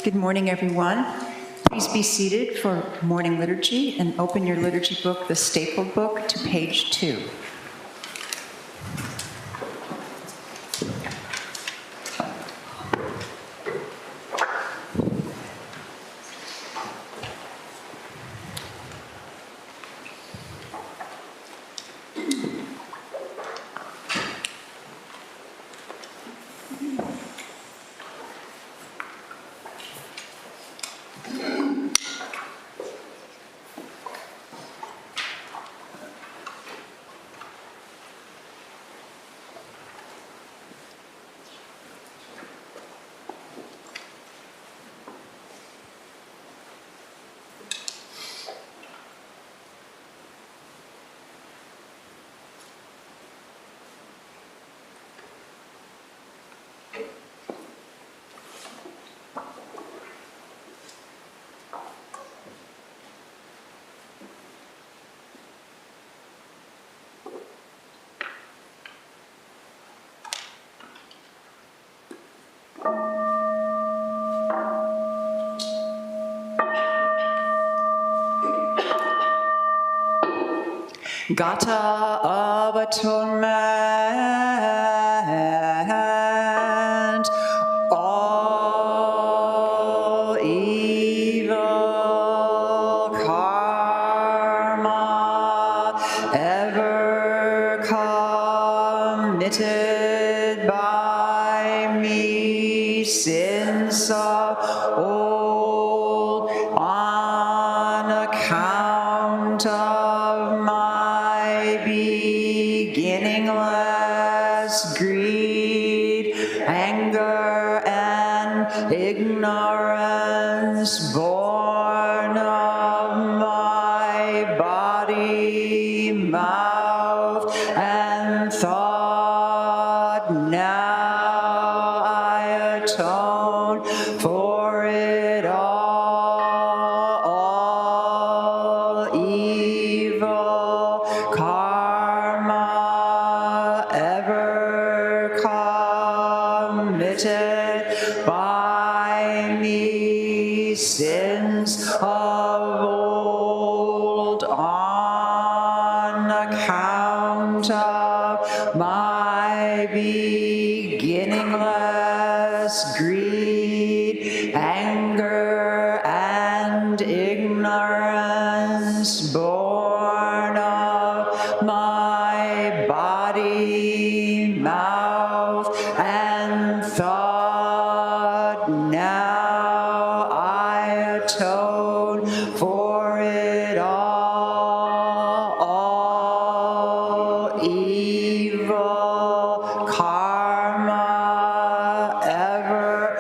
Good morning, everyone. Please be seated for morning liturgy and open your liturgy book, the stapled book, to page 2. Gata of atonement, all evil karma ever committed by me since of old on account of my beginningless greed, anger, and ignorance, born of my body, mouth, and thought. Now I atone for it all evil karma ever committed by me since of old on account of my beginningless greed, anger, and ignorance, born of my body, mouth, and thought. Now I atone for it all evil karma ever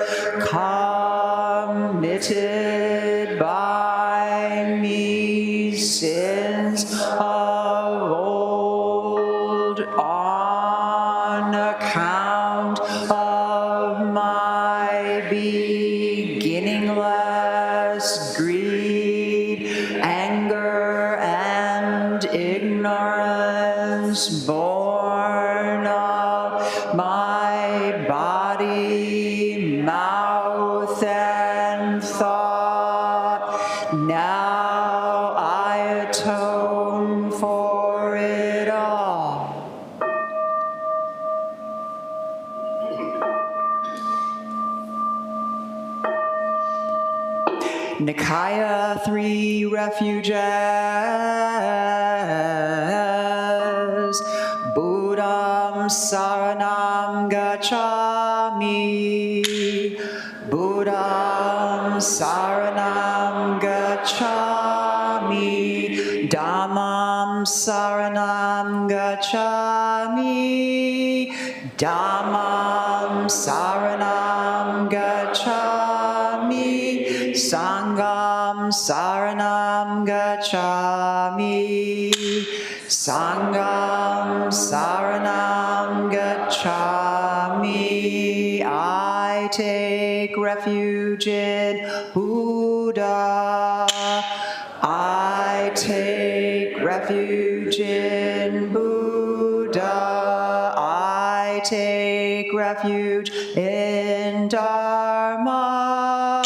committed by me since of old on account of my beginningless greed, anger, and ignorance, born of my body, mouth, and thought. Now I atone for it all. Nikaya 3 Refuges. Buddham saranam gacchami. Buddham saranam gacchami. Dhammam saranam gacchami. Dhammam saranam gacchami. Sangham saranam gacchami. Sangham saranam gacchami. I take refuge in Buddha. I take refuge in Buddha. I take refuge in Dharma.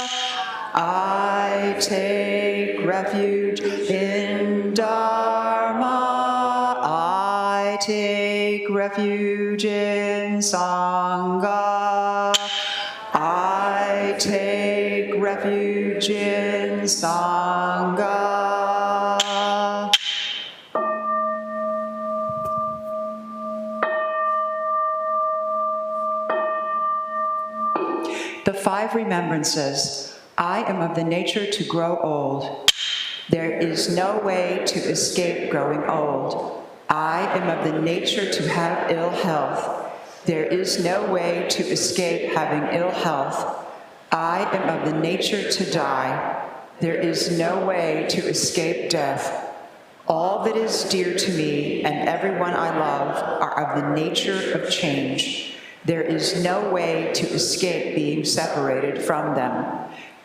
refuge in Sangha. I take refuge in Sangha. The 5 remembrances. I am of the nature to grow old. There is no way to escape growing old. I am of the nature to have ill health. There is no way to escape having ill health. I am of the nature to die. There is no way to escape death. All that is dear to me and everyone I love are of the nature of change. There is no way to escape being separated from them.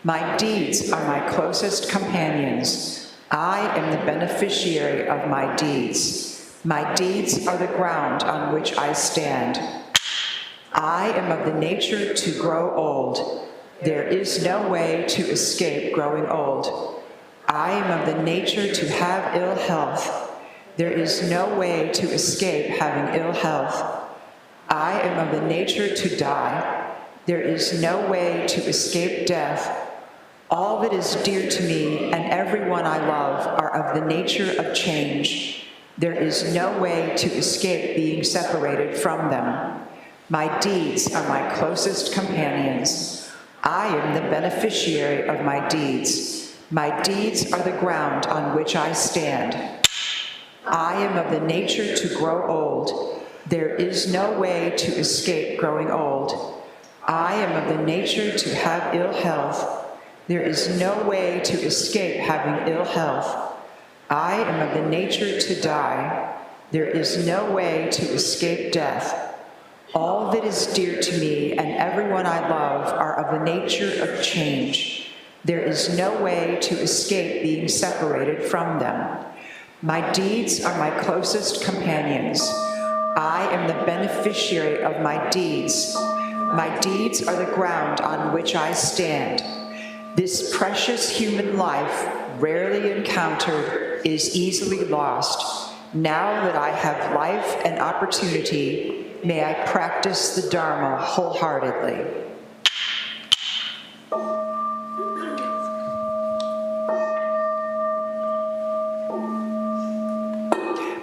My deeds are my closest companions. I am the beneficiary of my deeds. My deeds are the ground on which I stand. I am of the nature to grow old. There is no way to escape growing old. I am of the nature to have ill health. There is no way to escape having ill health. I am of the nature to die. There is no way to escape death. All that is dear to me and everyone I love are of the nature of change. There is no way to escape being separated from them. My deeds are my closest companions. I am the beneficiary of my deeds. My deeds are the ground on which I stand. I am of the nature to grow old. There is no way to escape growing old. I am of the nature to have ill health. There is no way to escape having ill health. I am of the nature to die. There is no way to escape death. All that is dear to me and everyone I love are of the nature of change. There is no way to escape being separated from them. My deeds are my closest companions. I am the beneficiary of my deeds. My deeds are the ground on which I stand. This precious human life, rarely encountered, is easily lost. Now that I have life and opportunity, may I practice the Dharma wholeheartedly.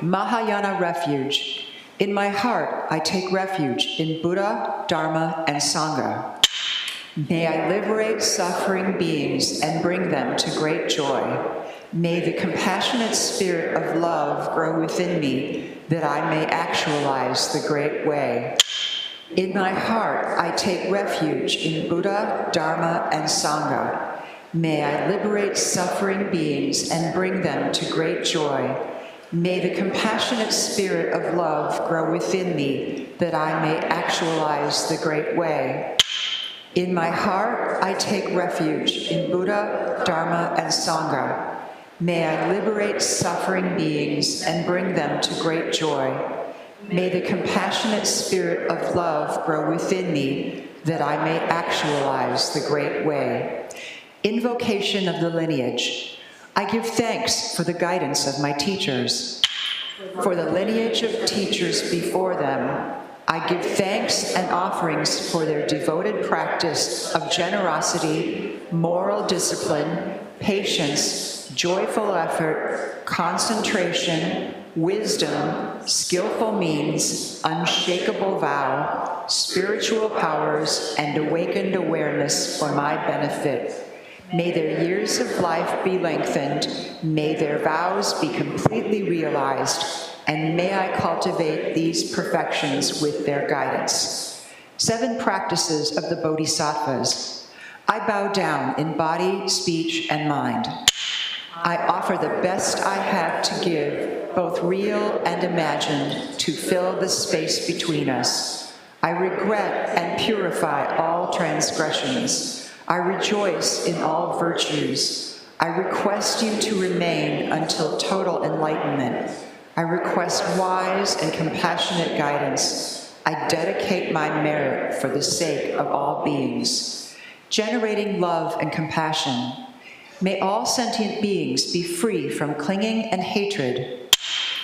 Mahayana Refuge. In my heart, I take refuge in Buddha, Dharma, and Sangha. May I liberate suffering beings and bring them to great joy. May the compassionate spirit of love grow within me, that I may actualize the great way. In my heart, I take refuge in Buddha, Dharma, and Sangha. May I liberate suffering beings and bring them to great joy. May the compassionate spirit of love grow within me, that I may actualize the great way. In my heart, I take refuge in Buddha, Dharma, and Sangha. May I liberate suffering beings and bring them to great joy. May the compassionate spirit of love grow within me, that I may actualize the great way. Invocation of the lineage. I give thanks for the guidance of my teachers. For the lineage of teachers before them, I give thanks and offerings for their devoted practice of generosity, moral discipline, patience, joyful effort, concentration, wisdom, skillful means, unshakable vow, spiritual powers, and awakened awareness for my benefit. May their years of life be lengthened, may their vows be completely realized, and may I cultivate these perfections with their guidance. 7 practices of the Bodhisattvas. I bow down in body, speech, and mind. I offer the best I have to give, both real and imagined, to fill the space between us. I regret and purify all transgressions. I rejoice in all virtues. I request you to remain until total enlightenment. I request wise and compassionate guidance. I dedicate my merit for the sake of all beings. Generating love and compassion. May all sentient beings be free from clinging and hatred.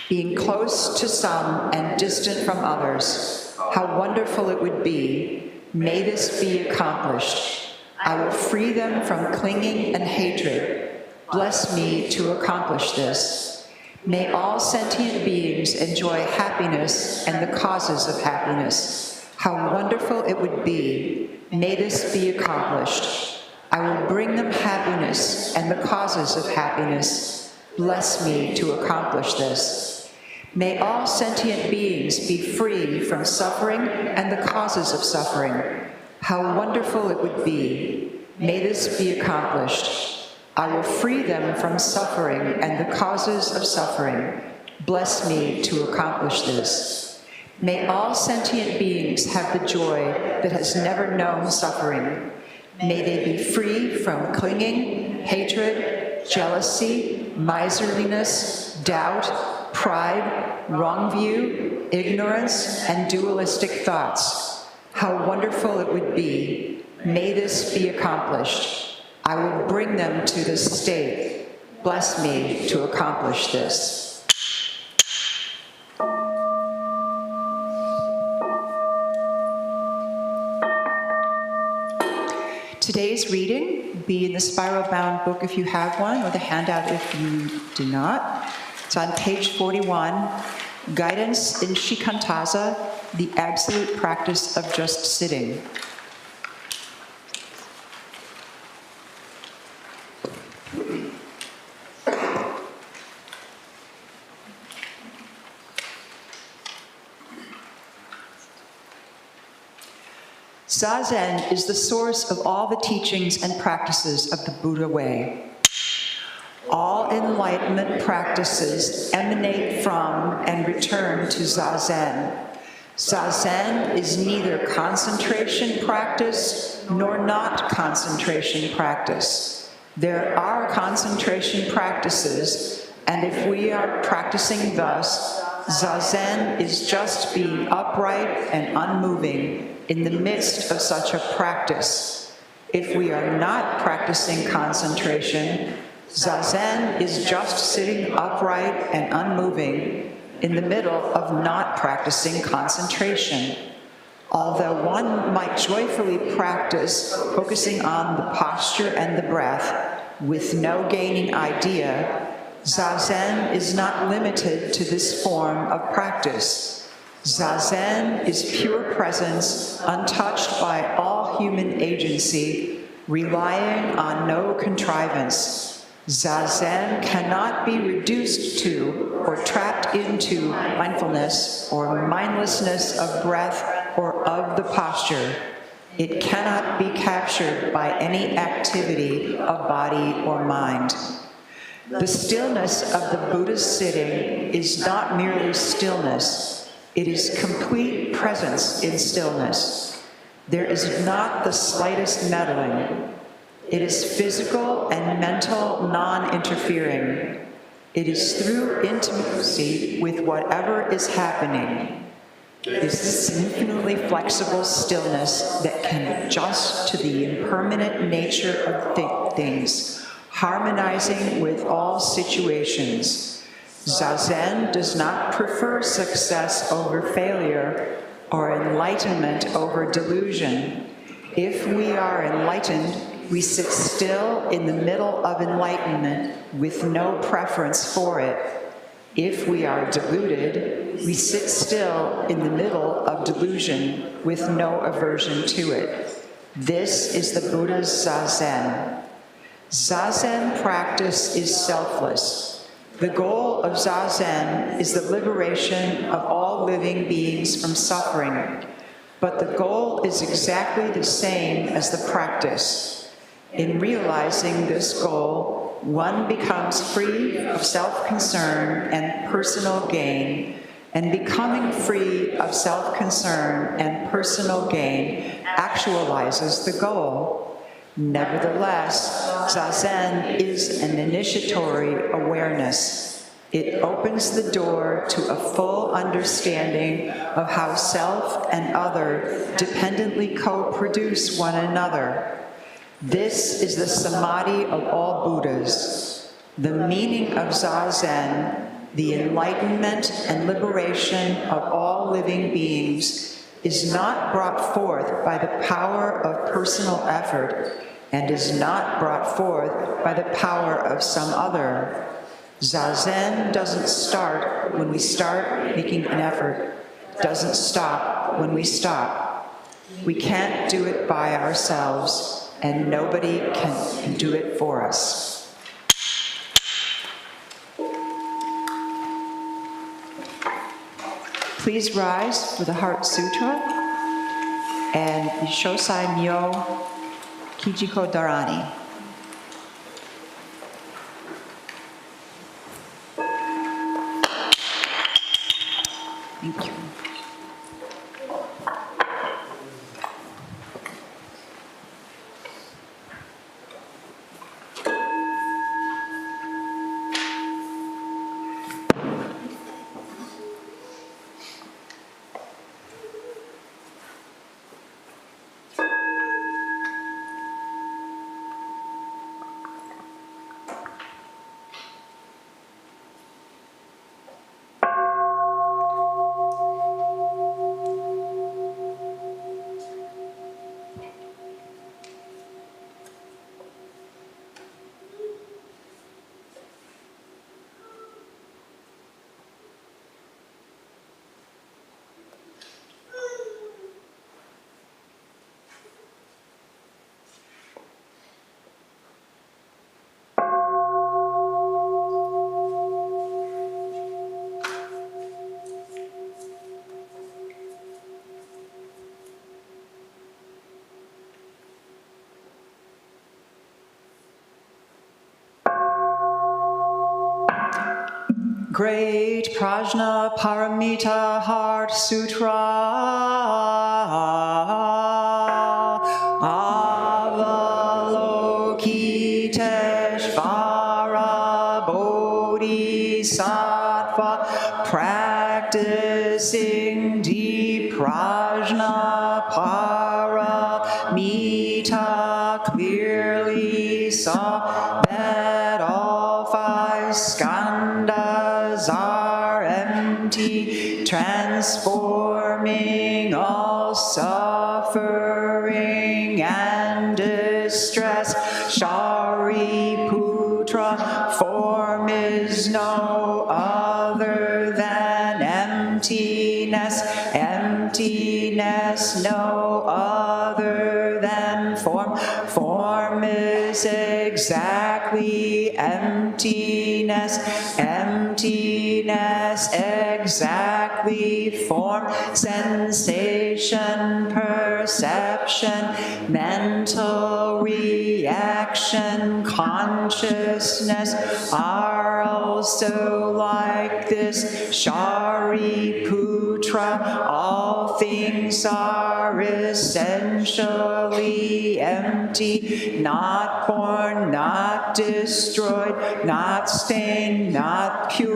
being close to some and distant from others. How wonderful it would be. May this be accomplished. I will free them from clinging and hatred. Bless me to accomplish this. May all sentient beings enjoy happiness and the causes of happiness. How wonderful it would be. May this be accomplished. I will bring them happiness and the causes of happiness. Bless me to accomplish this. May all sentient beings be free from suffering and the causes of suffering. How wonderful it would be. May this be accomplished. I will free them from suffering and the causes of suffering. Bless me to accomplish this. May all sentient beings have the joy that has never known suffering. May they be free from clinging, hatred, jealousy, miserliness, doubt, pride, wrong view, ignorance, and dualistic thoughts. How wonderful it would be. May this be accomplished. I will bring them to this state. Bless me to accomplish this. Today's reading be in the spiral-bound book if you have one, or the handout if you do not. It's on page 41, Guidance in Shikantaza, the Absolute Practice of Just Sitting. Zazen is the source of all the teachings and practices of the Buddha way. All enlightenment practices emanate from and return to Zazen. Zazen is neither concentration practice nor not concentration practice. There are concentration practices, and if we are practicing thus, Zazen is just being upright and unmoving in the midst of such a practice. If we are not practicing concentration, Zazen is just sitting upright and unmoving in the middle of not practicing concentration. Although one might joyfully practice focusing on the posture and the breath with no gaining idea, Zazen is not limited to this form of practice. Zazen is pure presence, untouched by all human agency, relying on no contrivance. Zazen cannot be reduced to or trapped into mindfulness or mindlessness of breath or of the posture. It cannot be captured by any activity of body or mind. The stillness of the Buddha's sitting is not merely stillness. It is complete presence in stillness. There is not the slightest meddling. It is physical and mental non-interfering. It is through intimacy with whatever is happening. It is this infinitely flexible stillness that can adjust to the impermanent nature of things, harmonizing with all situations. Zazen does not prefer success over failure or enlightenment over delusion. If we are enlightened, we sit still in the middle of enlightenment with no preference for it. If we are deluded, we sit still in the middle of delusion with no aversion to it. This is the Buddha's Zazen. Zazen practice is selfless. The goal of Zazen is the liberation of all living beings from suffering, but the goal is exactly the same as the practice. In realizing this goal, one becomes free of self-concern and personal gain, and becoming free of self-concern and personal gain actualizes the goal. Nevertheless, Zazen is an initiatory awareness. It opens the door to a full understanding of how self and other dependently co-produce one another. This is the samadhi of all Buddhas. The meaning of Zazen the enlightenment and liberation of all living beings is not brought forth by the power of personal effort and is not brought forth by the power of some other. Zazen doesn't start when we start making an effort, doesn't stop when we stop. We can't do it by ourselves, and nobody can do it for us. Please rise for the Heart Sutra and Shosai Myo Kijiko Dharani. Thank you. Great Prajna Paramita Heart Sutra. Avalokiteshvara Bodhisattva, practicing deep Prajna Paramita, clearly saw that all five skandhas are empty, transforming all suffering and distress. Shariputra, form is no other than emptiness, emptiness no other than form, form is exactly emptiness, emptiness exactly form, sensation, perception, mental reaction, consciousness are also like this. Shariputra, all things are essentially empty, not born, not destroyed, not stained, not pure,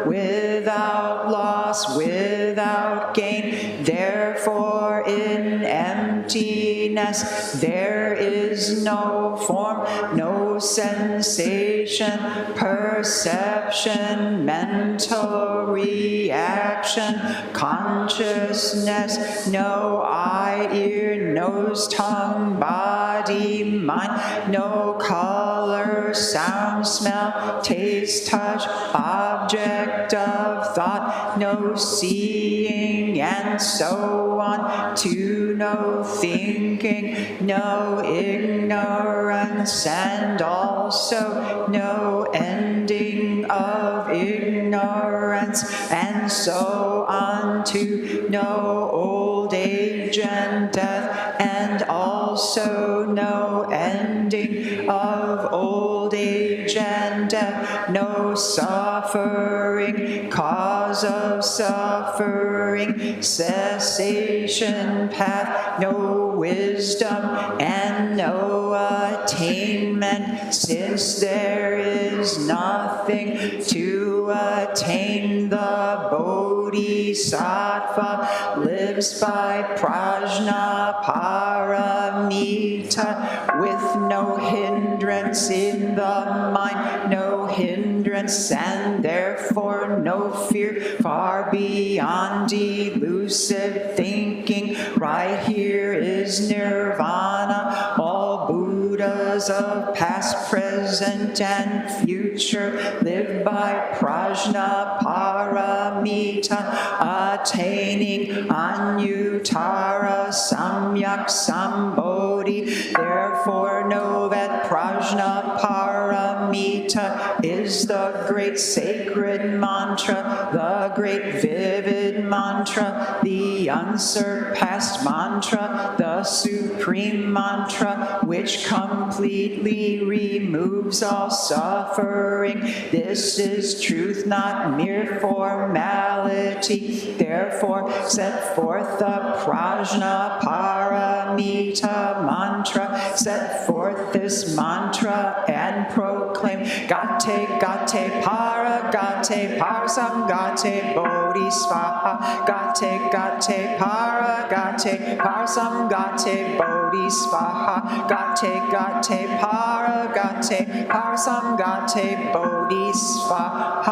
without loss, without gain. Therefore, in emptiness, there is no form, no sensation, perception, mental reaction, consciousness, no eye, ear, nose, tongue, body, mind, no color, sound, smell, taste, touch, object of thought, no seeing, and so on, to no thinking, no ignorance, and also no ending of ignorance, and so on, to no old age and death, and also no ending of old age and death, no suffering, cause of suffering, cessation path, no wisdom, and no attainment attainment, since there is nothing to attain. The Bodhisattva lives by prajna paramita, with no hindrance in the mind, no hindrance, and therefore no fear, far beyond elusive thinking. Right here is nirvana. All Buddhas of past, present, and future live by prajna paramita, attaining Anuttara Samyak Sambodhi. Therefore know that prajna paramita is the great sacred mantra, the great vivid mantra, the unsurpassed mantra, the supreme mantra, which completely removes all suffering. This is truth, not mere formality. Therefore, set forth the prajna paramita mantra. Set forth this mantra and proclaim Gate, Gate, Para, Gate, Parsam, Gate, Bodhisvaha. Gate, Gate, Para, Gate, Parsam, Gate, Bodhisvaha. Gate, Gate, Para, Gate, Parsam, Gate, Bodhisvaha.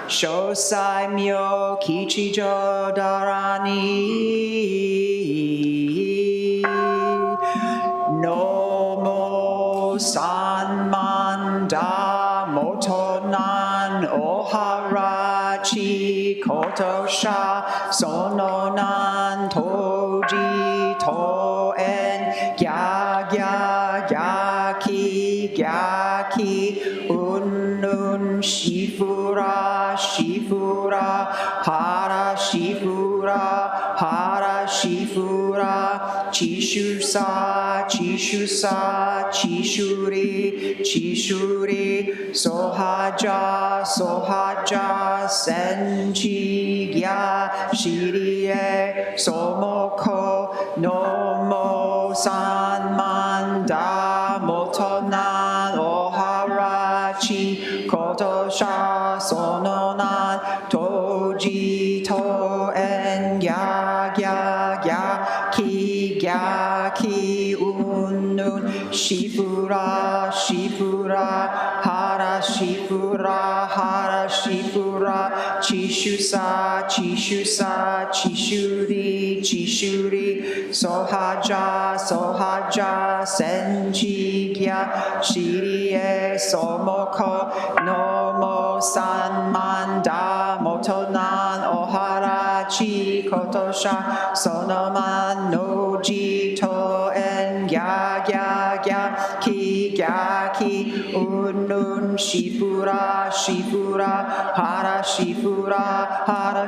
Shosai myo kichijo darani. Nomo sanmanda motonan oharachi kotosha sononan toji toen gya gya gyaki gyaki unnun shifura shifura hara shifura hara shifura chishusa chishusa chishuri chishuri sohaja sohaja senji gya shirie somoko nomo sanmanda motonan oharachi kotosha sononan toji toen gya gya gya ki gya ki unnun shifura shifura hara shifura hara shifura chishusa chishusa chishuri chishuri sohaja sohaja senji gya shirie somoko nomo sanmanda motonan oharachi kotosha sonoman noji toen gya gya gya ki unnun shifura shifura hara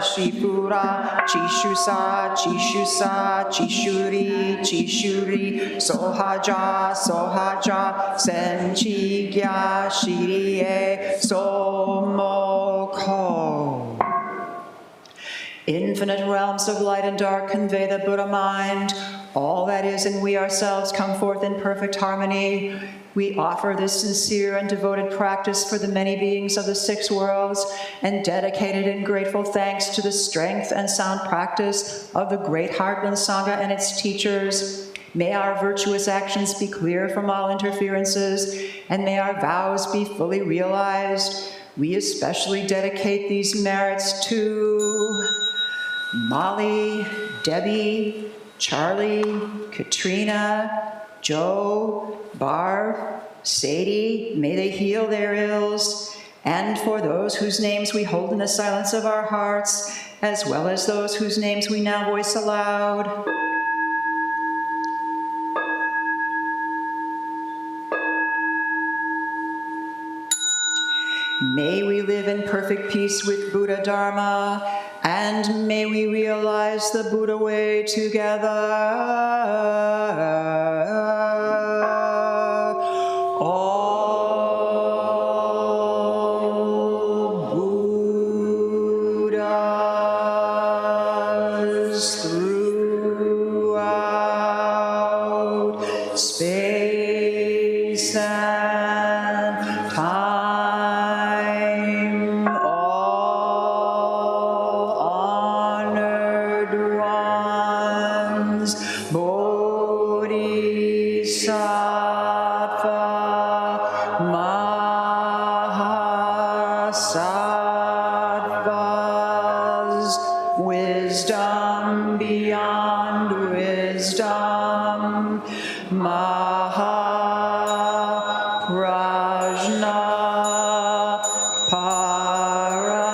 shifura chishusa chishusa chishuri chishuri sohaja sohaja senchi gya shirie somoko. Infinite realms of light and dark convey the Buddha mind. All that is and we ourselves come forth in perfect harmony. We offer this sincere and devoted practice for the many beings of the 6 worlds, and dedicated in grateful thanks to the strength and sound practice of the great Heartland Sangha and its teachers. May our virtuous actions be clear from all interferences, and may our vows be fully realized. We especially dedicate these merits to Molly, Debbie, Charlie, Katrina, Joe, Barb, Sadie, may they heal their ills, and for those whose names we hold in the silence of our hearts, as well as those whose names we now voice aloud. May we live in perfect peace with Buddha Dharma, and may we realize the Buddha way together. All Buddhas throughout space Bodhisattva Mahasattvas, wisdom beyond wisdom, Mahaprajna Paramita.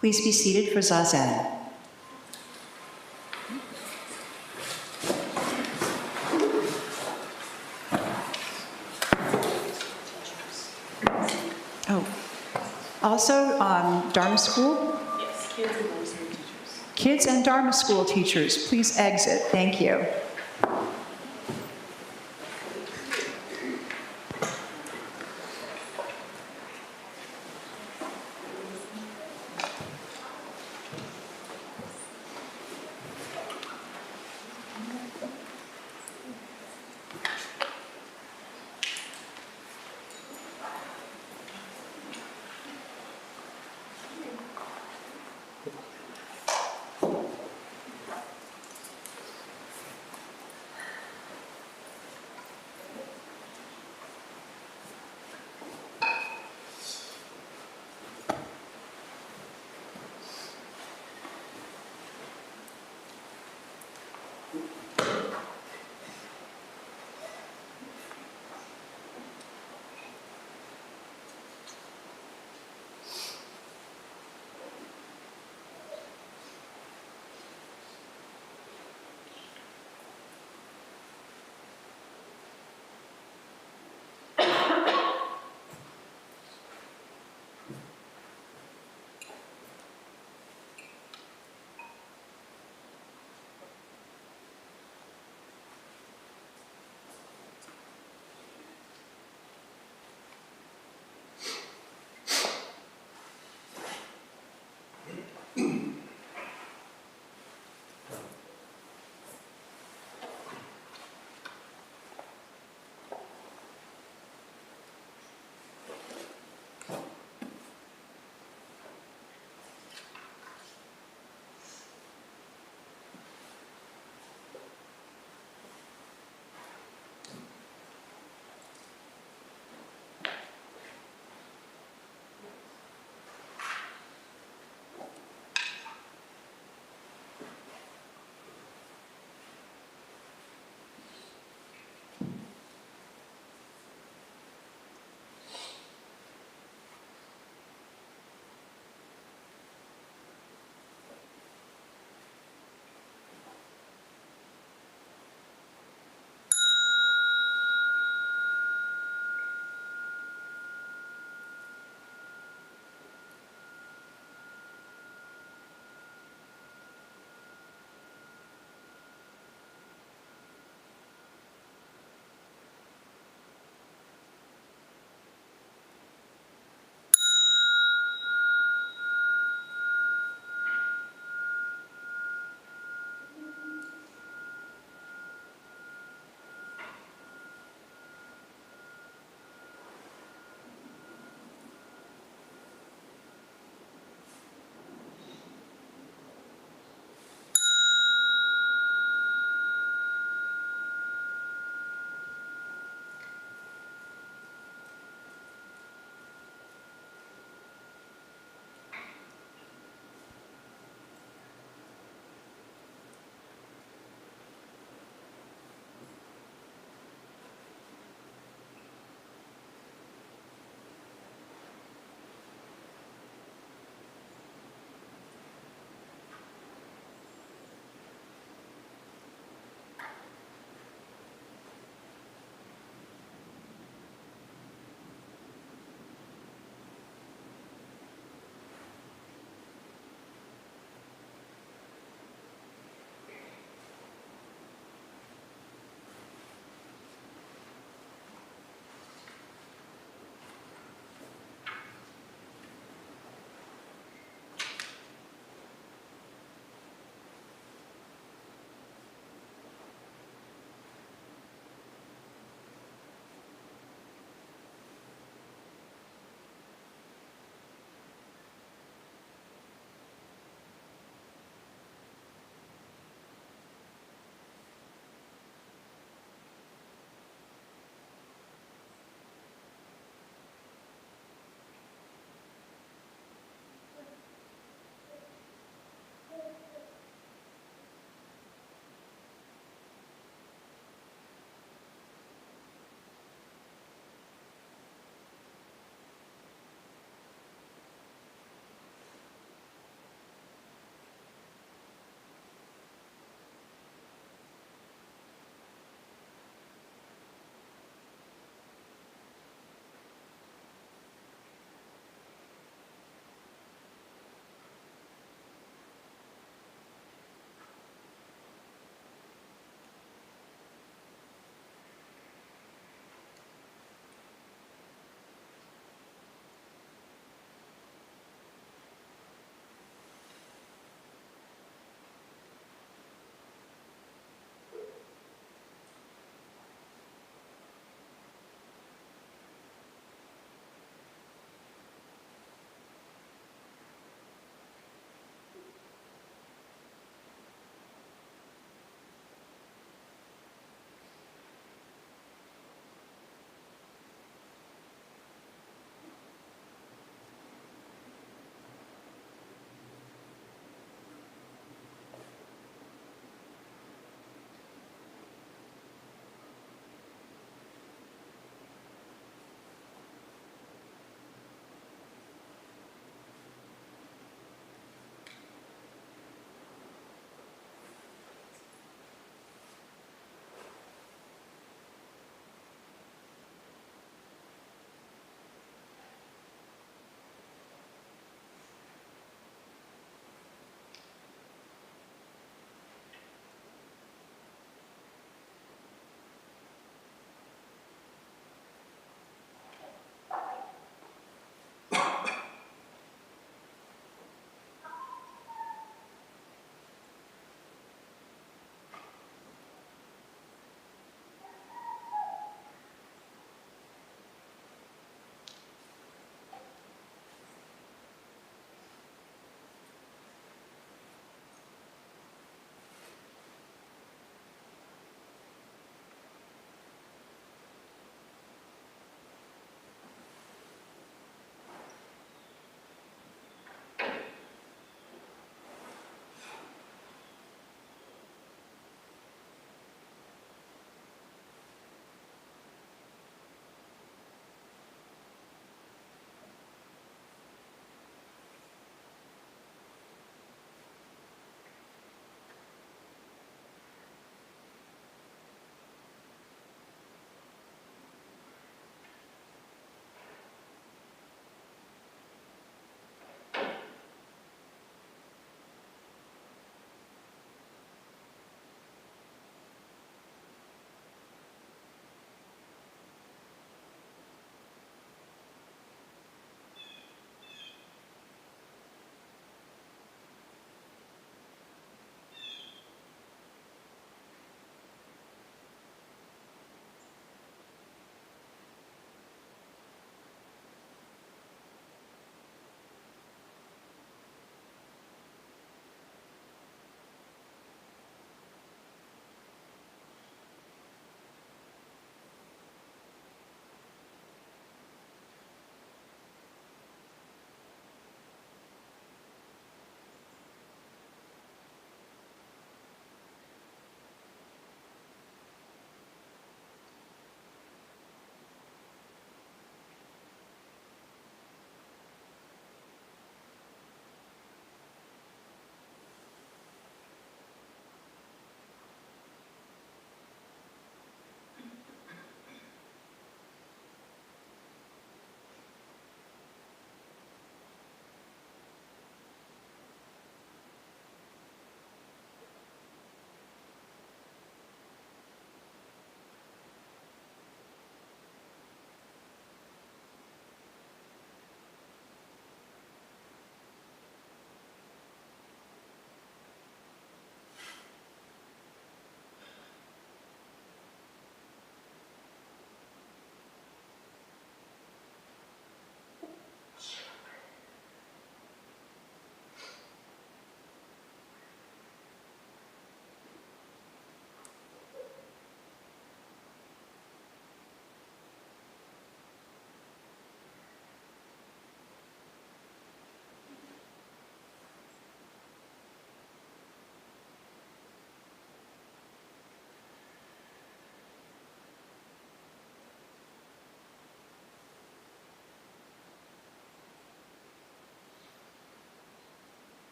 Please be seated for Zazen. Oh, also Dharma school? Yes, kids and Dharma school teachers. Kids and Dharma school teachers, please exit. Thank you.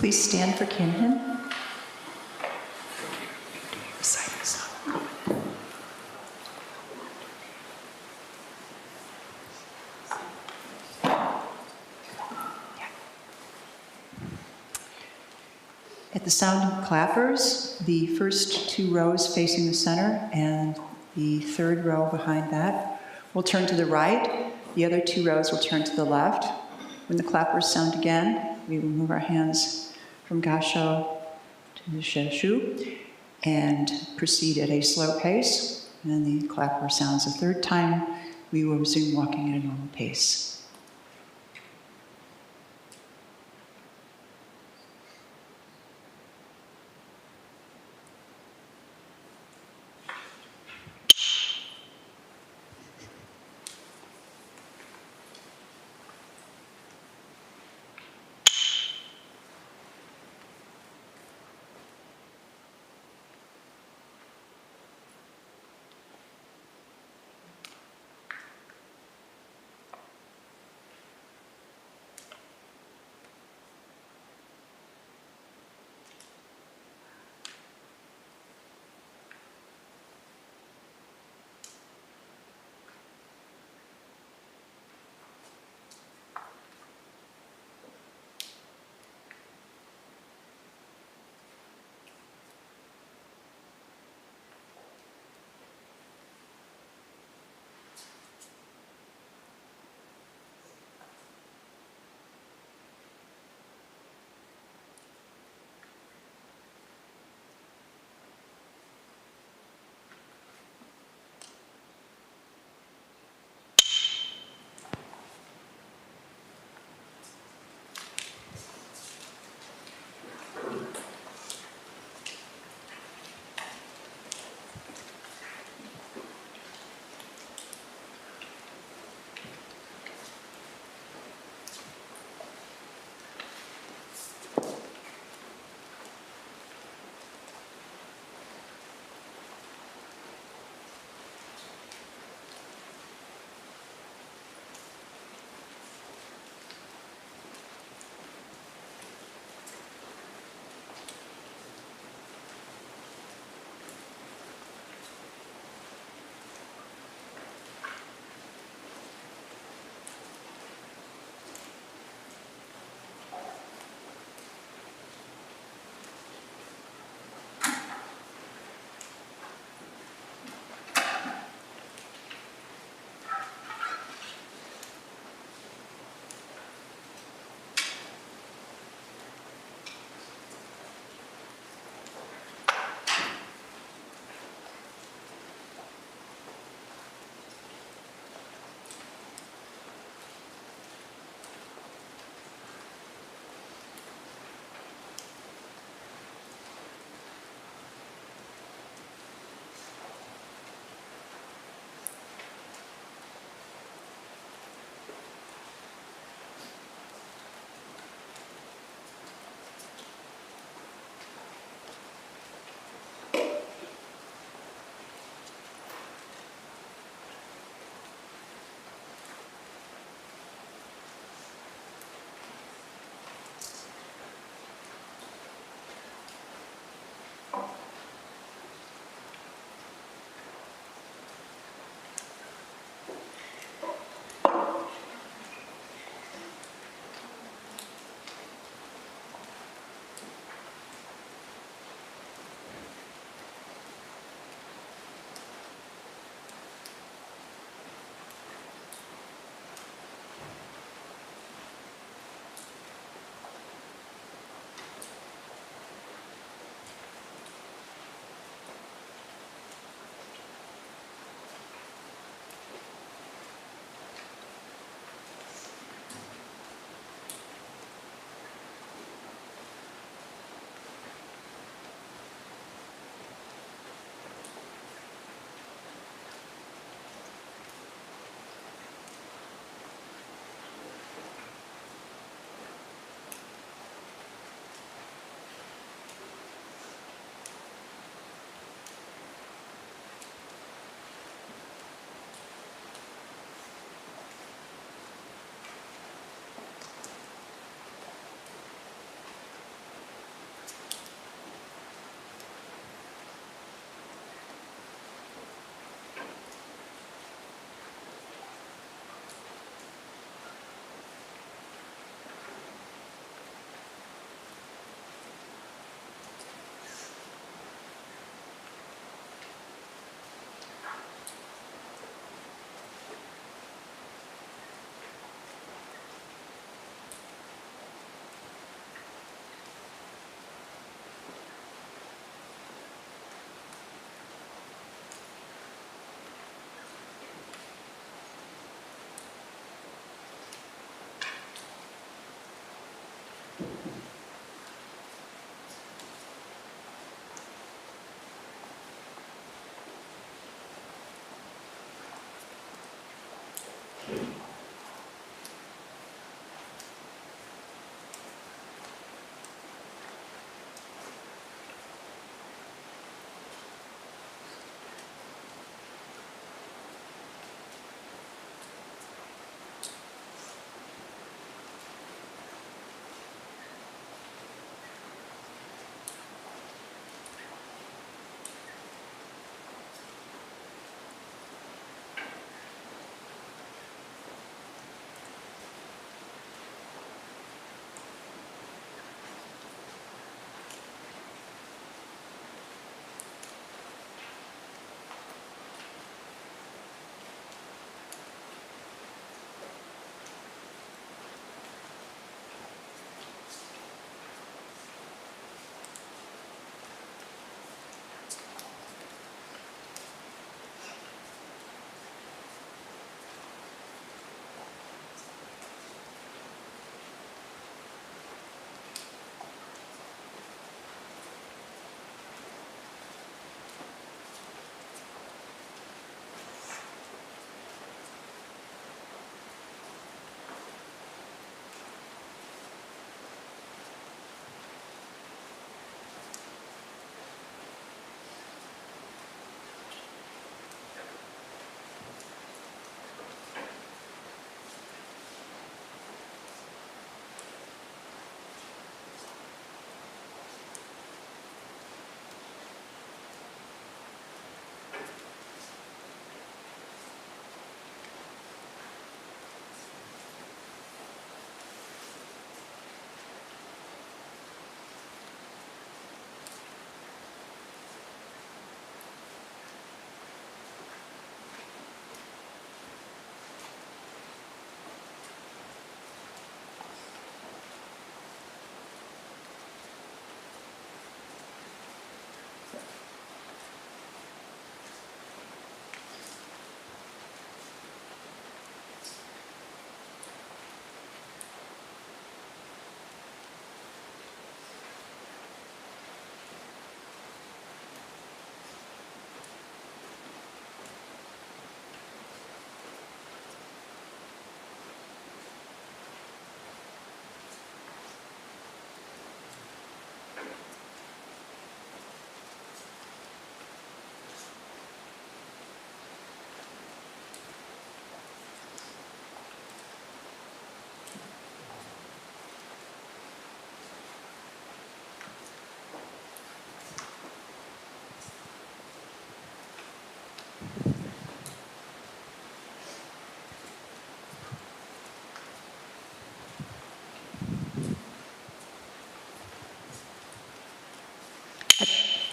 Please stand for Kin Hymn. At the sound of clappers, the first 2 rows facing the center and the 3rd row behind that will turn to the right. The other 2 rows will turn to the left. When the clappers sound again, we will move our hands from Gasho to the Sheshu and proceed at a slow pace. And the clapper sounds a 3rd time, we will resume walking at a normal pace.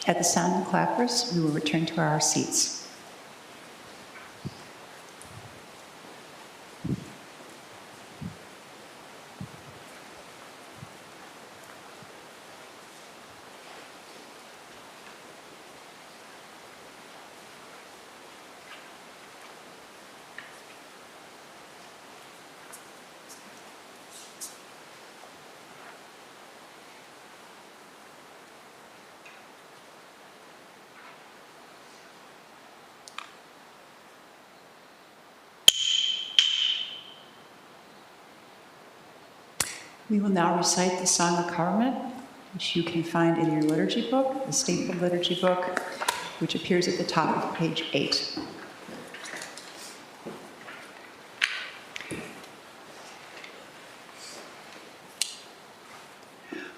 At the sound of the clappers, we will return to our seats. We will now recite the Song of Karma, which you can find in your liturgy book, the Staple Liturgy Book, which appears at the top of page 8.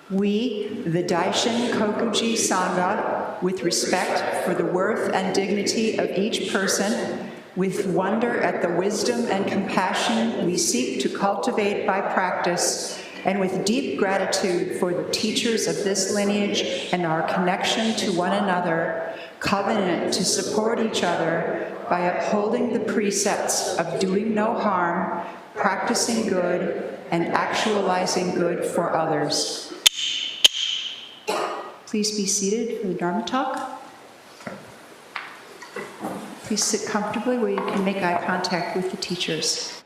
We, the Daishin Kokuji Sangha, with respect for the worth and dignity of each person, with wonder at the wisdom and compassion we seek to cultivate by practice, and with deep gratitude for the teachers of this lineage and our connection to one another, covenant to support each other by upholding the precepts of doing no harm, practicing good, and actualizing good for others. Please be seated for the Dharma talk. Please sit comfortably where you can make eye contact with the teachers.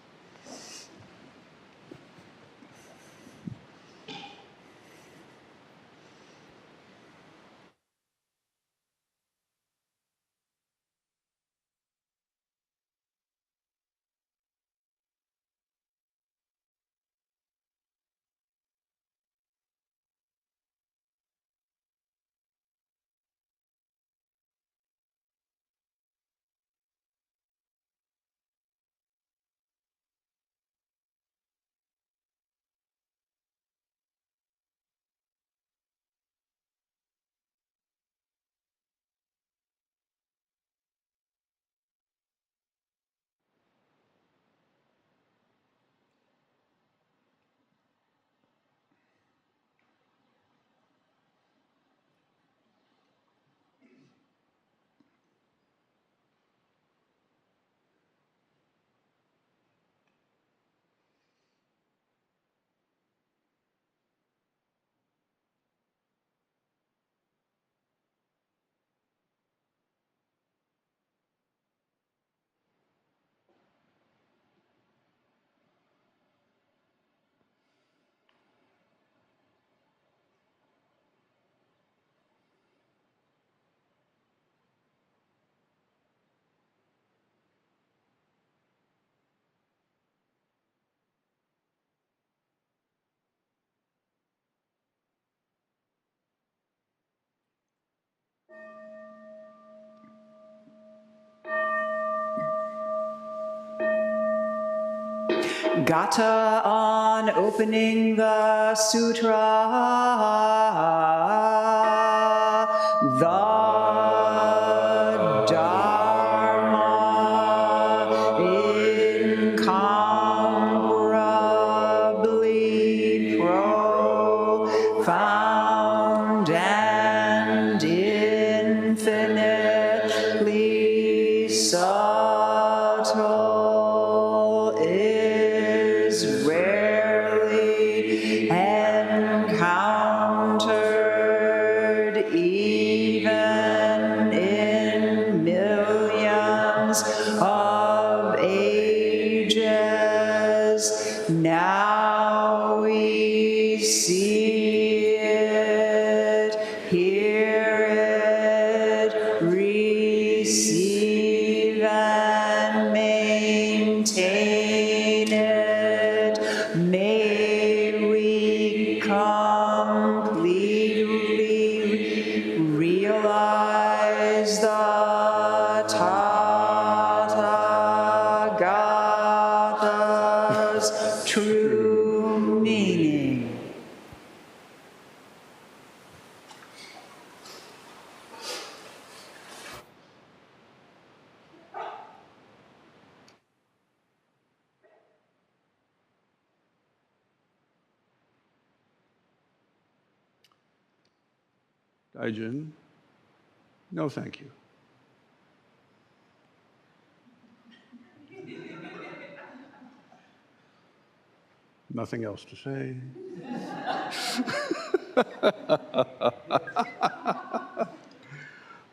Gata on opening the sutra, the Dharma incomparably profound and infinitely subtle is rarely encountered even in millions of ages. Now we see it, hear it, receive and maintain it. May we completely realize the Tathagata's true meaning. Daijin, No, thank you. Nothing else to say.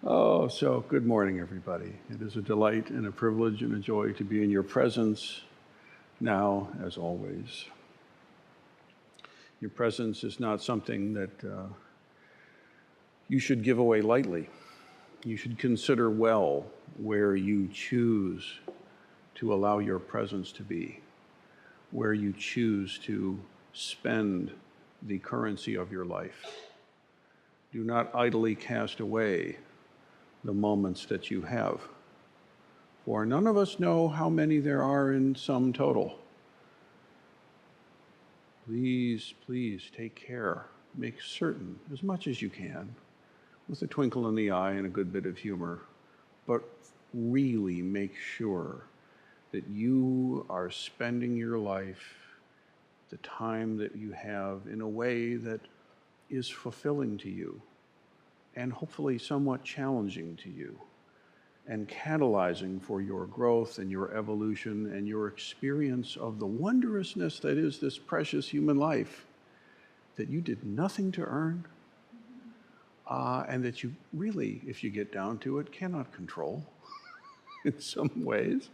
Oh, so good morning, everybody. It is a delight and a privilege and a joy to be in your presence now, as always. Your presence is not something that you should give away lightly. You should consider well where you choose to allow your presence to be, where you choose to spend the currency of your life. Do not idly cast away the moments that you have, for none of us know how many there are in sum total. Please, please take care. Make certain, as much as you can, with a twinkle in the eye and a good bit of humor, but really make sure that you are spending your life, the time that you have, in a way that is fulfilling to you and hopefully somewhat challenging to you and catalyzing for your growth and your evolution and your experience of the wondrousness that is this precious human life that you did nothing to earn, and that you really, if you get down to it, cannot control in some ways.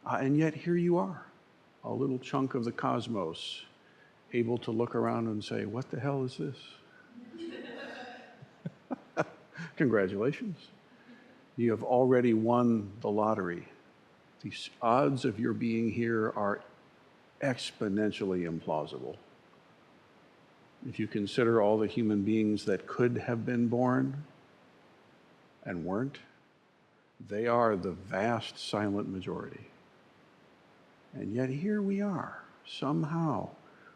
And yet here you are, a little chunk of the cosmos, able to look around and say, what the hell is this? Congratulations. You have already won the lottery. The odds of your being here are exponentially implausible. If you consider all the human beings that could have been born and weren't, they are the vast silent majority. And yet here we are. Somehow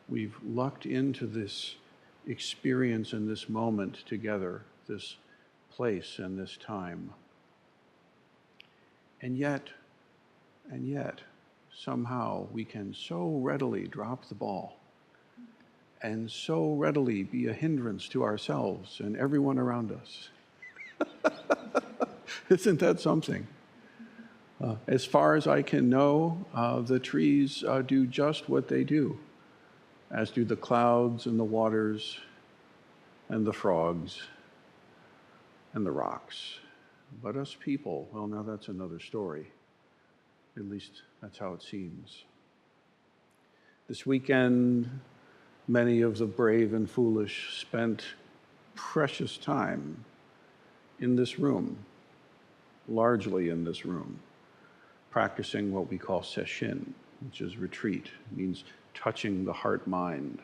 we've lucked into this experience and this moment together, this place and this time. And yet, somehow we can so readily drop the ball and so readily be a hindrance to ourselves and everyone around us. Isn't that something? As far as I can know, the trees do just what they do, as do the clouds and the waters and the frogs and the rocks. But us people, well, now that's another story. At least that's how it seems. This weekend, many of the brave and foolish spent precious time in this room, largely in this room, practicing what we call sesshin, which is retreat. It means touching the heart-mind.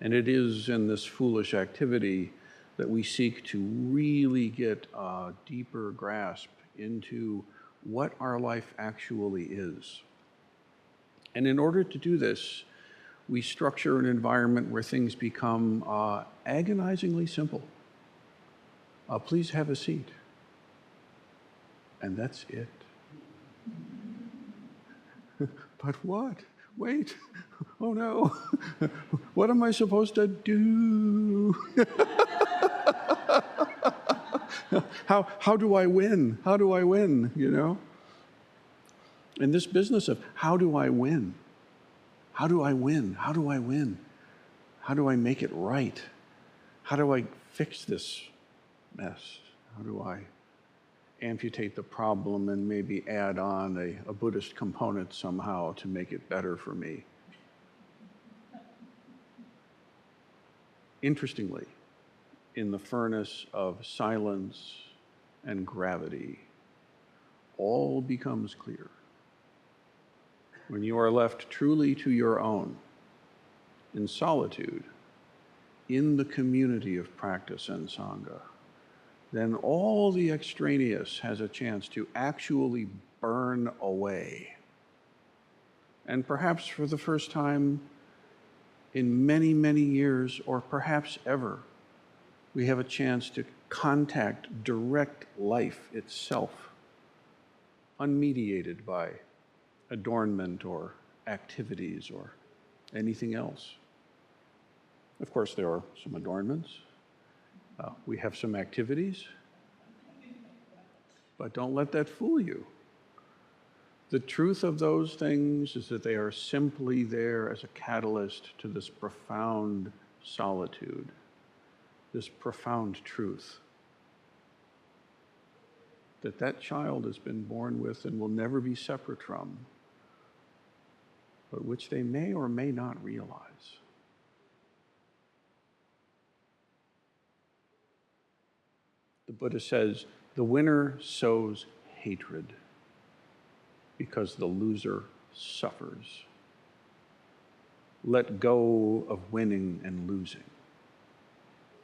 And it is in this foolish activity that we seek to really get a deeper grasp into what our life actually is. And in order to do this, we structure an environment where things become agonizingly simple. Please have a seat. And that's it. But what? Wait. Oh no. What am I supposed to do? How do I win? How do I win, you know? And this business of how do I win? How do I win? How do I win? How do I make it right? How do I fix this mess? How do I amputate the problem and maybe add on a Buddhist component somehow to make it better for me? Interestingly, in the furnace of silence and gravity, all becomes clear. When you are left truly to your own, in solitude, in the community of practice and Sangha, then all the extraneous has a chance to actually burn away. And perhaps for the first time in many, many years, or perhaps ever, we have a chance to contact direct life itself, unmediated by adornment or activities or anything else. Of course, there are some adornments, We have some activities, but don't let that fool you. The truth of those things is that they are simply there as a catalyst to this profound solitude, this profound truth that that child has been born with and will never be separate from, but which they may or may not realize. The Buddha says, the winner sows hatred because the loser suffers. Let go of winning and losing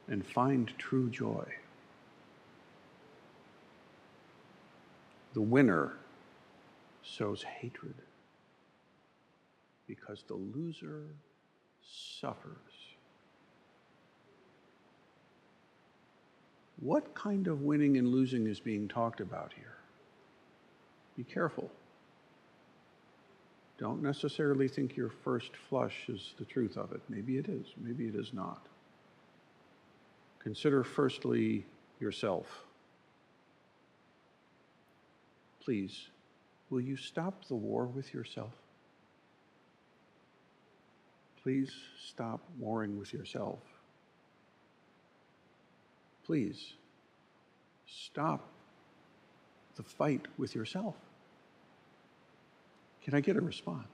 and find true joy. The winner sows hatred because the loser suffers. What kind of winning and losing is being talked about here? Be careful. Don't necessarily think your first flush is the truth of it. Maybe it is, maybe it is not. Consider firstly yourself. Please, will you stop the war with yourself? Please stop warring with yourself. Please, stop the fight with yourself. Can I get a response?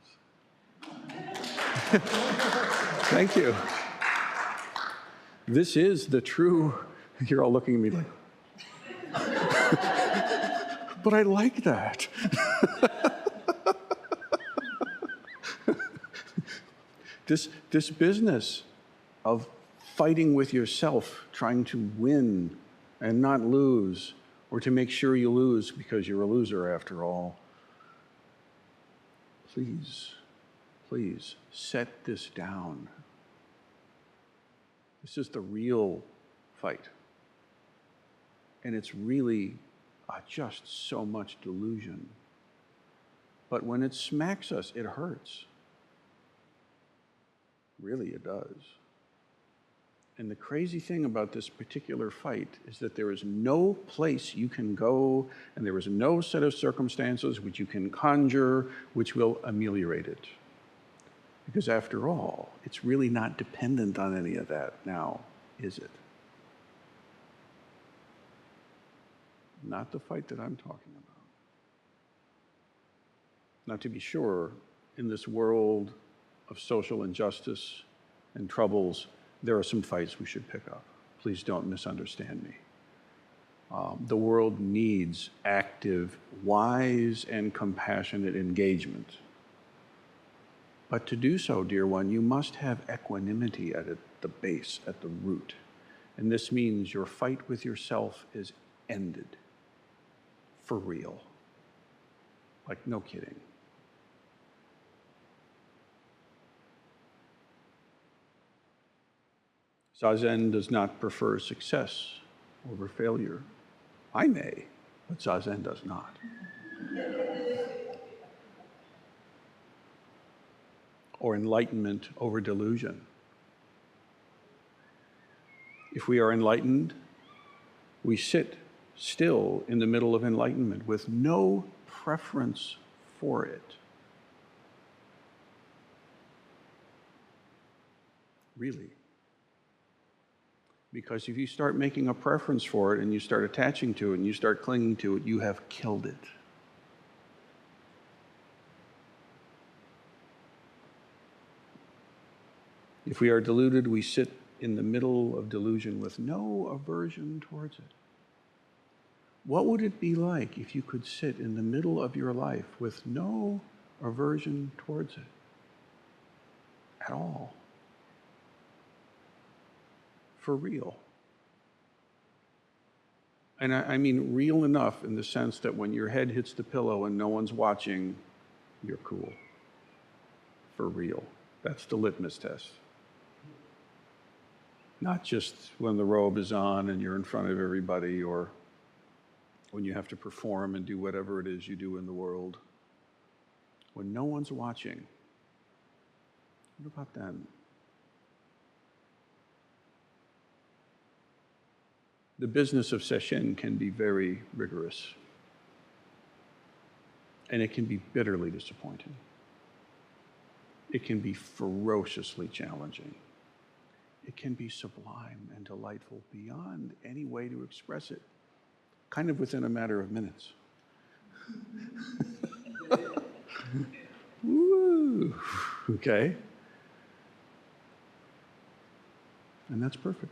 Thank you. This is the true, you're all looking at me like, but I like that. This business of fighting with yourself, trying to win and not lose, or to make sure you lose because you're a loser after all. Please, please set this down. This is the real fight. And it's really just so much delusion. But when it smacks us, it hurts. Really, it does. And the crazy thing about this particular fight is that there is no place you can go, and there is no set of circumstances which you can conjure which will ameliorate it. Because after all, it's really not dependent on any of that now, is it? Not the fight that I'm talking about. Now, to be sure, in this world of social injustice and troubles, there are some fights we should pick up. Please don't misunderstand me. The world needs active, wise, and compassionate engagement. But to do so, dear one, you must have equanimity at the base, at the root. And this means your fight with yourself is ended. For real. Like, no kidding. Zazen does not prefer success over failure. I may, but Zazen does not. Or enlightenment over delusion. If we are enlightened, we sit still in the middle of enlightenment with no preference for it. Really. Because if you start making a preference for it and you start attaching to it and you start clinging to it, you have killed it. If we are deluded, we sit in the middle of delusion with no aversion towards it. What would it be like if you could sit in the middle of your life with no aversion towards it at all? For real. And I mean real enough in the sense that when your head hits the pillow and no one's watching, you're cool. For real. That's the litmus test. Not just when the robe is on and you're in front of everybody, or when you have to perform and do whatever it is you do in the world. When no one's watching, what about then? The business of sesshin can be very rigorous, and it can be bitterly disappointing. It can be ferociously challenging. It can be sublime and delightful beyond any way to express it, kind of within a matter of minutes. Woo! Okay? And that's perfect.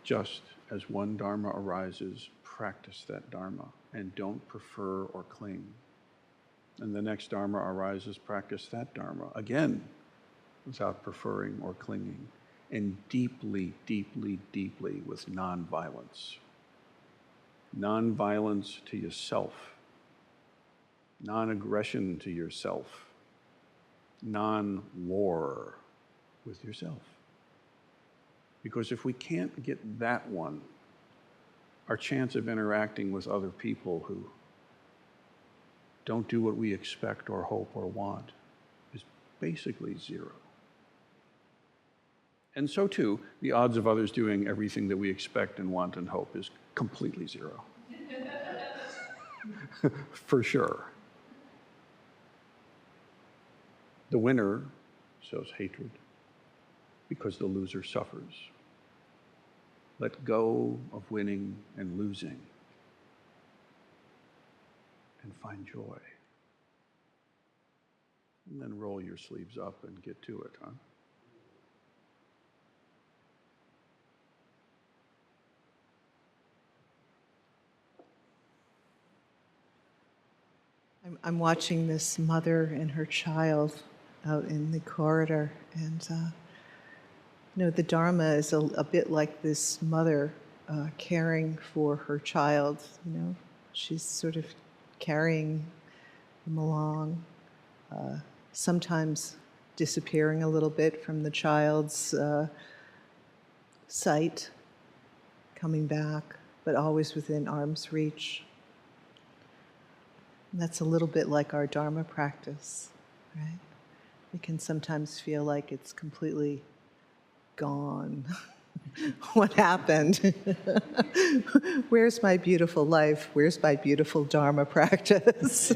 Just as one Dharma arises, practice that Dharma and don't prefer or cling. And the next Dharma arises, practice that Dharma again without preferring or clinging, and deeply, deeply, deeply with non-violence. Non-violence to yourself, non-aggression to yourself, non-war with yourself. Because if we can't get that one, our chance of interacting with other people who don't do what we expect or hope or want is basically zero. And so too, the odds of others doing everything that we expect and want and hope is completely zero. For sure. The winner sows hatred because the loser suffers. Let go of winning and losing and find joy. And then roll your sleeves up and get to it, huh? I'm watching this mother and her child out in the corridor, and the Dharma is a bit like this mother caring for her child. She's sort of carrying them along, sometimes disappearing a little bit from the child's sight, coming back, but always within arm's reach. And that's a little bit like our Dharma practice, right? We can sometimes feel like it's completely gone. What happened? Where's my beautiful life? Where's my beautiful Dharma practice?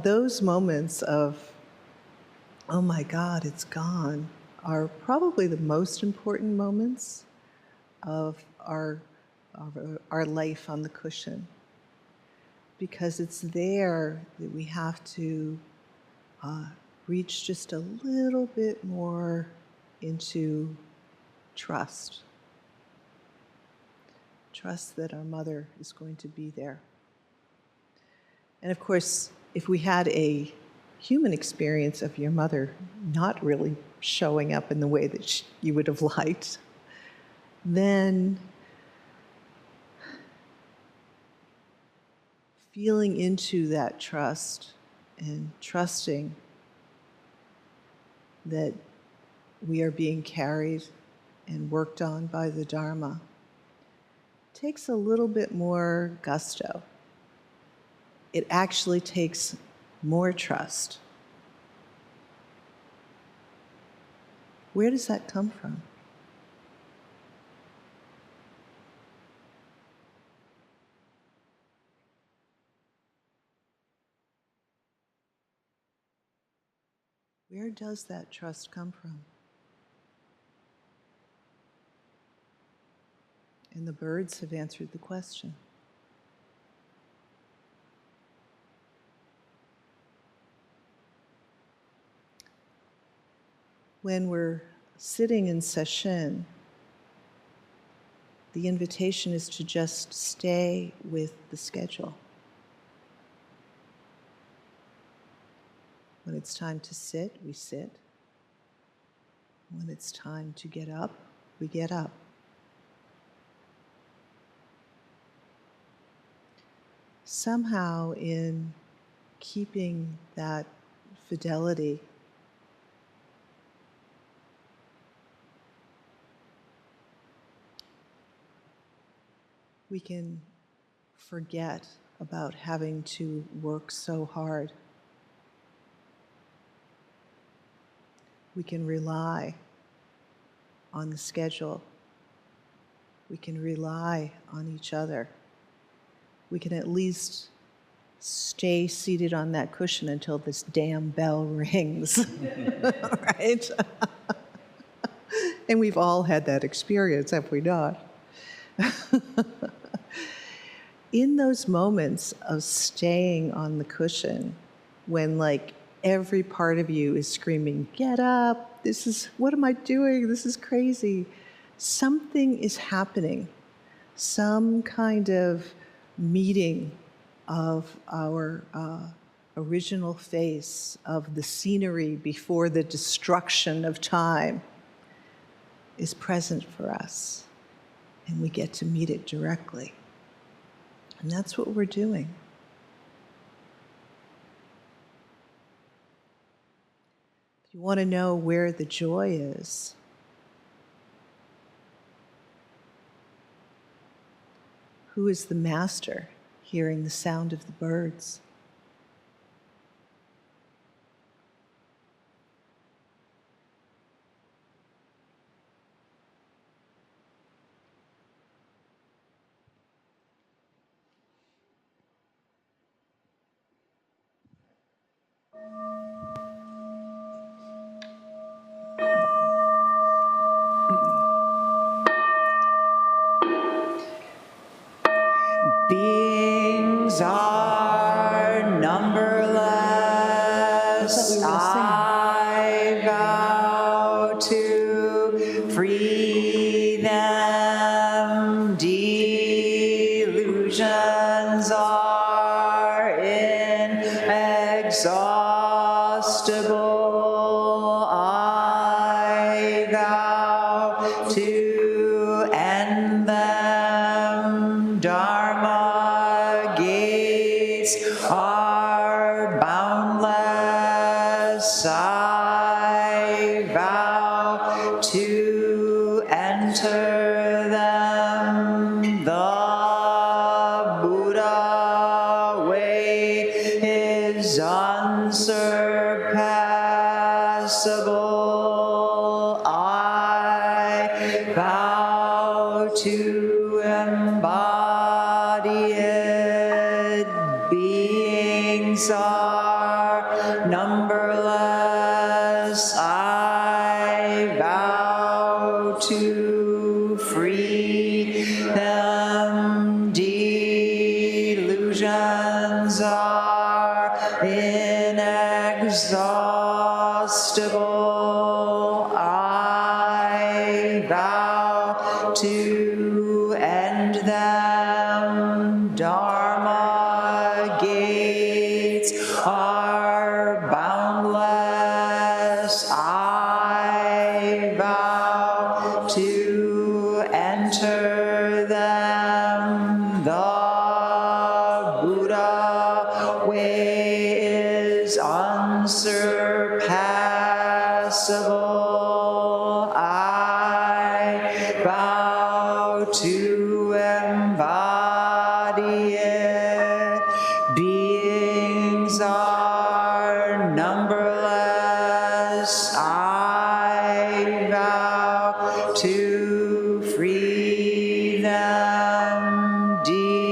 Those moments of, oh my God, it's gone, are probably the most important moments of our life on the cushion, because it's there that we have to reach just a little bit more into trust. Trust that our mother is going to be there. And of course, if we had a human experience of your mother not really showing up in the way that you would have liked, then feeling into that trust and trusting that we are being carried and worked on by the Dharma takes a little bit more gusto. It actually takes more trust. Where does that come from? Where does that trust come from? And the birds have answered the question. When we're sitting in sesshin, the invitation is to just stay with the schedule. When it's time to sit, we sit. When it's time to get up, we get up. Somehow, in keeping that fidelity, we can forget about having to work so hard. We can rely on the schedule. We can rely on each other. We can at least stay seated on that cushion until this damn bell rings, right? And we've all had that experience, have we not? In those moments of staying on the cushion, when like every part of you is screaming, get up, what am I doing? This is crazy. Something is happening. Some kind of meeting of our original face, of the scenery before the destruction of time, is present for us. And we get to meet it directly. And that's what we're doing. If you want to know where the joy is, who is the master hearing the sound of the birds? Beings are numberless. I vow to free them. Delusions are inexhaustible. I vow to end them. Dharma gates are boundless. I vow to enter them. The Buddha way is unsurpassable. I vow to embody it. Beings are numberless. I vow to free them. Delusions are inexhaustible. I vow to end them. Dharma gates are boundless. I vow to enter them. The Buddha way is unsurpassable. I vow to embody it. Beings are numberless. I vow to free them. Delusions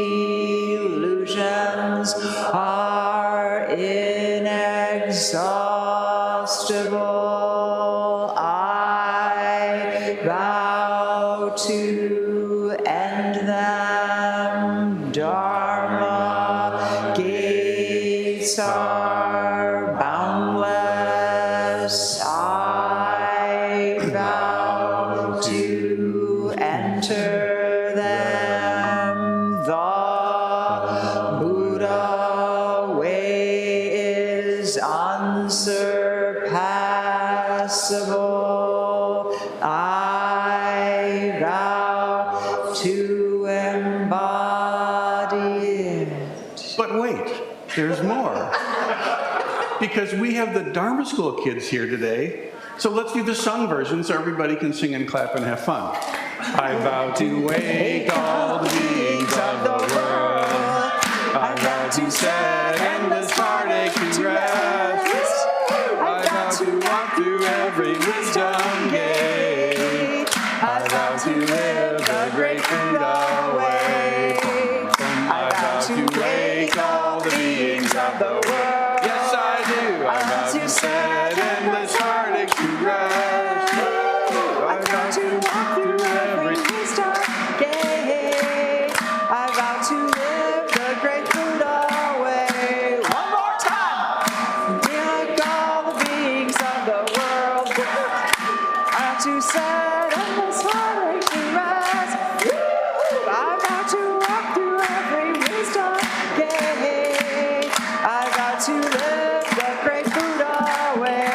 are inexhaustible. I vow to end them. Dharma gates are boundless. I vow to enter them. The Buddha way is unsurpassable. I vow to embody it. But wait, there's more. Because we have the Dharma School kids here today. So let's do the sung version so everybody can sing and clap and have fun. I vow to wake all the beings of the world. I vow to set endless heartache to rest. I vow to walk through every do. I'm about to set endless heartache to rest. I've got to walk through every dark gate. I vow to live the great Buddha way. One more time. Be like all the beings of the world. I vow to set endless heartache to rest. I vow to walk through every wisdom gate. I vow to live the great Buddha way.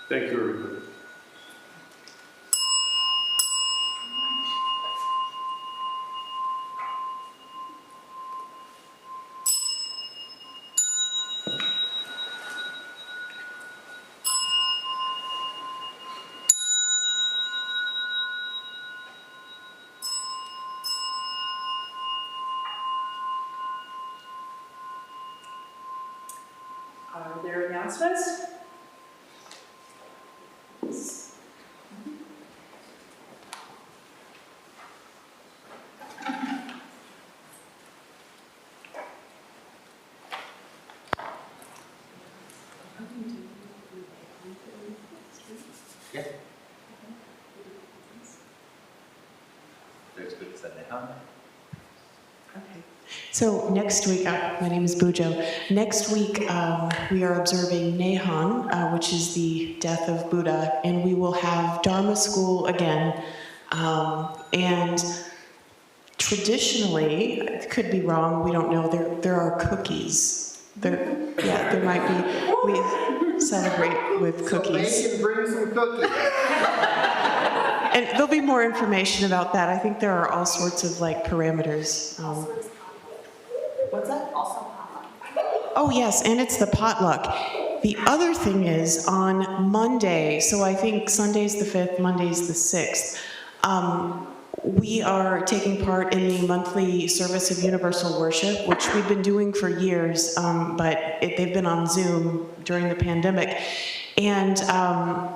Thank you, everybody. Are there announcements? Yeah. There's good Sunday, huh? Okay. So next week, my name is Bujo. Next week, we are observing Nihon, which is the death of Buddha, and we will have Dharma school again. And traditionally, I could be wrong, we don't know, there are cookies. There might be, we celebrate with cookies. So they can bring some cookies. And there'll be more information about that. I think there are all sorts of like parameters. What's that? Also potluck. Oh yes, and it's the potluck. The other thing is on Monday, so I think Sunday's the 5th, Monday's the 6th, we are taking part in the monthly service of universal worship, which we've been doing for years, but they've been on Zoom during the pandemic. And I'm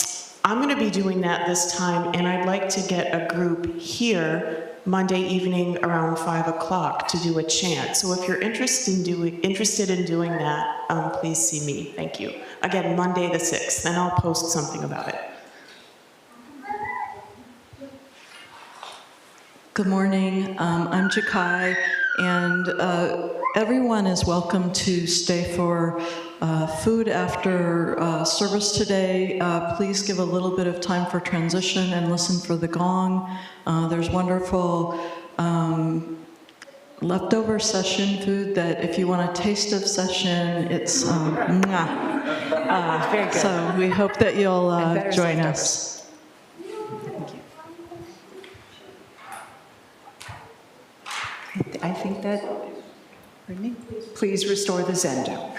going to be doing that this time, and I'd like to get a group here Monday evening around 5 o'clock to do a chant. So if you're interested in doing that, please see me. Thank you. Again, Monday the 6th, and I'll post something about it. Good morning. I'm Jakai, and everyone is welcome to stay for food after service today. Please give a little bit of time for transition and listen for the gong. There's wonderful leftover session food that if you want a taste of session, it's mwah. Very good. So we hope that you'll better join leftovers. us. I think that, please restore the Zendo.